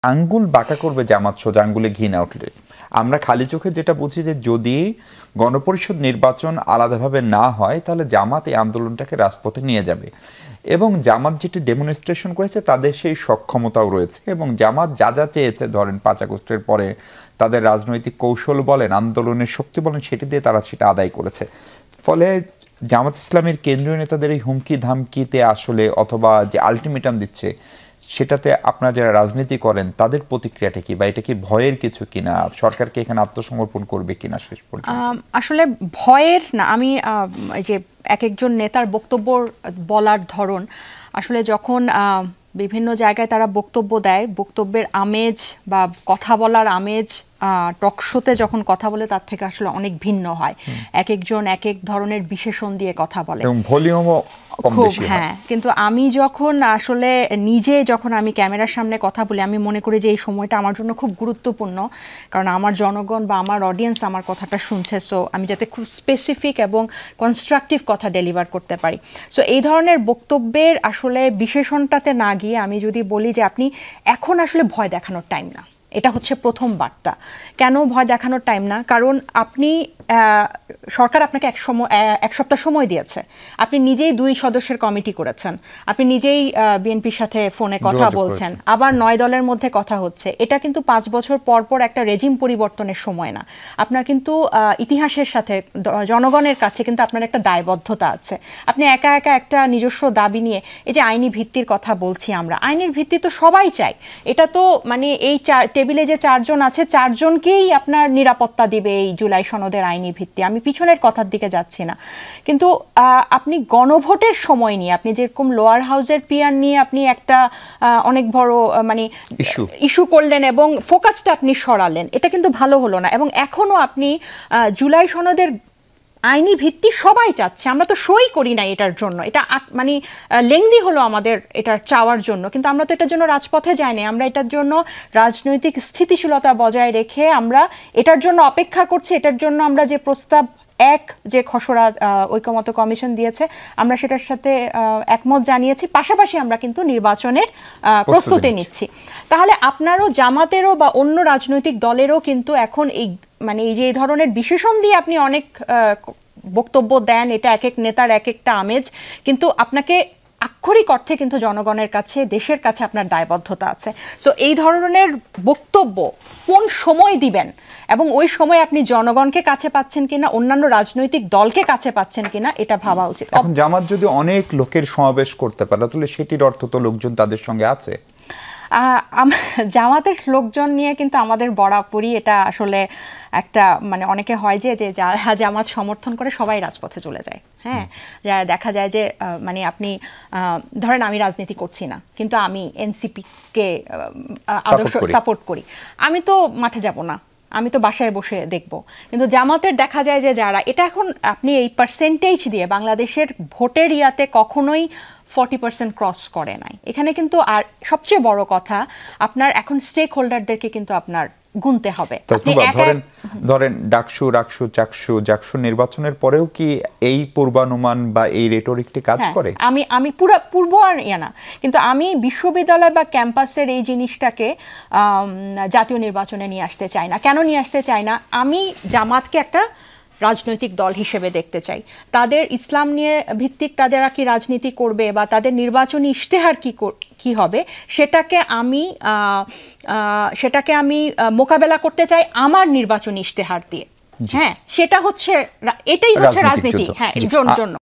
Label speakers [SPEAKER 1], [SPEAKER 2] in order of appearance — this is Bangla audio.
[SPEAKER 1] আঙ্গুল বাঁকা করবে জামাত সোজা আঙ্গুলে ঘি না উঠলে। আমরা খালি চোখে যেটা বুঝি যে যদি গণপরিষদ নির্বাচন আলাদাভাবে না হয় তাহলে জামাত এই আন্দোলনটাকে রাজপথে নিয়ে যাবে, এবং জামাত যেটি ডেমনস্ট্রেশন করেছে তাদের সেই সক্ষমতাও রয়েছে, এবং জামাত যা যা চেয়েছে ধরেন 5 আগস্টের পরে তাদের রাজনৈতিক কৌশল বলেন, আন্দোলনের শক্তি বলেন, সেটি দিয়ে তারা সেটা আদায় করেছে। ফলে জামাত ইসলামের কেন্দ্রীয় নেতাদের এই হুমকি ধামকিতে আসলে অথবা যে আলটিমেটাম দিচ্ছে সেটাতে আপনারা যারা রাজনীতি করেন তাদের প্রতিক্রিয়াটা কি, বা এটা কি ভয়ের কিছু কিনা, সরকারকে এখানে আত্মসমর্পণ করবে কিনা শেষ পর্যন্ত?
[SPEAKER 2] আসলে ভয়ের না, আমি যে এক একজন নেতার বক্তব্য বলার ধরন, আসলে যখন বিভিন্ন জায়গায় তারা বক্তব্য দেয়, বক্তব্যের আমেজ বা কথা বলার আমেজ টকশোতে যখন কথা বলে তার থেকে আসলে অনেক ভিন্ন হয়। এক একজন এক এক ধরনের বিশেষণ দিয়ে কথা বলে
[SPEAKER 1] এবং ভলিউমও কম বেশি হয়।
[SPEAKER 2] হ্যাঁ, কিন্তু আমি যখন আসলে নিজে যখন আমি ক্যামেরার সামনে কথা বলি, আমি মনে করি যে এই সময়টা আমার জন্য খুব গুরুত্বপূর্ণ, কারণ আমার জনগণ বা আমার অডিয়েন্স আমার কথাটা শুনছে। সো আমি যাতে খুব স্পেসিফিক এবং কনস্ট্রাকটিভ কথা ডেলিভার করতে পারি। সো এই ধরনের বক্তব্যের আসলে বিশেষণটাতে না গিয়ে আমি যদি বলি যে আপনি এখন আসলে ভয় দেখানোর টাইম না, এটা হচ্ছে প্রথম বার্তা। কেন ভয় দেখানোর টাইম না? কারণ আপনি সরকার আপনাকে এক সপ্তাহ সময় দিয়েছে, আপনি নিজেই 2 সদস্যের কমিটি করেছেন, আপনি নিজেই বিএনপির সাথে ফোনে কথা বলছেন, আবার 9 দলের মধ্যে কথা হচ্ছে। এটা কিন্তু 5 বছর পর পর একটা রেজিম পরিবর্তনের সময় না। আপনার কিন্তু ইতিহাসের সাথে জনগণের কাছে কিন্তু আপনার একটা দায়বদ্ধতা আছে। আপনি একা একা একটা নিজস্ব দাবি নিয়ে, এই যে আইনি ভিত্তির কথা বলছি আমরা, আইনের ভিত্তি তো সবাই চাই। এটা তো মানে এই টেবিলে যে 4 জন আছে 4 জনকেই আপনার নিরাপত্তা দিবে এই জুলাই সনদের আইনি ভিত্তি। আমি পিছনের কথার দিকে যাচ্ছি না, কিন্তু আপনি গণভোটের সময় নিয়ে, আপনি যেরকম লোয়ার হাউসের পিয়ার নিয়ে আপনি একটা অনেক বড় মানে ইস্যু করলেন এবং ফোকাসটা আপনি সরালেন, এটা কিন্তু ভালো হলো না। এবং এখনো আপনি জুলাই সনদের আইনি ভিত্তি সবাই চাচ্ছে, আমরা তো সই করি না এটার জন্য, এটা মানে লেংদি হলো আমাদের এটার চাওয়ার জন্য, কিন্তু আমরা তো এটার জন্য রাজপথে যাইনি। আমরা এটার জন্য রাজনৈতিক স্থিতিশীলতা বজায় রেখে আমরা এটার জন্য অপেক্ষা করছি। এটার জন্য আমরা যে প্রস্তাব যে খসড়া ঐকমত্য কমিশন দিয়েছে আমরা সেটার সাথে একমত জানিয়েছি, পাশাপাশি আমরা কিন্তু নির্বাচনের প্রস্তুতি নিচ্ছি। তাহলে আপনারও, জামাতেরও বা অন্য রাজনৈতিক দলেরও কিন্তু এখন এই মানে এই যে এই ধরনের বিশেষণ দিয়ে আপনি অনেক বক্তব্য দেন, এটা এক এক নেতার এক একটা আমেজ, কিন্তু আপনাকে আক্ষরিক অর্থে কিন্তু জনগণের কাছে, দেশের কাছে আপনার দায়বদ্ধতা আছে। সো এই ধরনের বক্তব্য কোন সময় দিবেন এবং ওই সময় আপনি জনগণকে কাছে পাচ্ছেন কিনা, অন্যান্য রাজনৈতিক দলকে কাছে পাচ্ছেন কিনা, এটা ভাবা উচিত।
[SPEAKER 1] এখন জামাত যদি অনেক লোকের সমাবেশ করতে পারে তাহলে সেটির অর্থ তো লোকজন তাদের সঙ্গে আছে।
[SPEAKER 2] জামাতের লোকজন নিয়ে কিন্তু আমাদের বরাবরই এটা আসলে একটা মানে অনেকে হয় যে যারা জামাত সমর্থন করে সবাই রাজপথে চলে যায়। হ্যাঁ, যারা দেখা যায় যে মানে আপনি ধরেন আমি রাজনীতি করছি না কিন্তু আমি এনসিপিকে আদর্শ সাপোর্ট করি, আমি তো মাঠে যাব না, আমি তো বাসায় বসে দেখব। কিন্তু জামাতের দেখা যায় যে যারা, এটা এখন আপনি এই পার্সেন্টেজ দিয়ে বাংলাদেশের ভোটের ইয়াতে কখনোই 40% ক্রস করে নাই। এখানে কিন্তু আর সবচেয়ে বড় কথা, আপনার এখন স্টেক হোল্ডারদেরকে কিন্তু আপনার গুনতে হবে।
[SPEAKER 1] ধরেন ডাকসু নির্বাচনের পরেও কি এই পূর্বানুমান বা এই রেটরিকটি কাজ করে?
[SPEAKER 2] আমি পুরো পূর্ব আর না, কিন্তু আমি বিশ্ববিদ্যালয় বা ক্যাম্পাসের এই জিনিসটাকে জাতীয় নির্বাচনে নিয়ে আসতে চাই না। কেন নিয়ে আসতে চাই না? আমি জামাতকে একটা রাজনৈতিক দল হিসেবে দেখতে চাই। তাদের ইসলাম নিয়ে ভিত্তিক তাদেরা কি রাজনীতি করবে বা তাদের নির্বাচনী ইশতেহার কি হবে সেটাকে আমি মোকাবেলা করতে চাই আমার নির্বাচনী ইশতেহার দিয়ে। হ্যাঁ, সেটা হচ্ছে, এটাই হচ্ছে রাজনীতি। হ্যাঁ, জন্য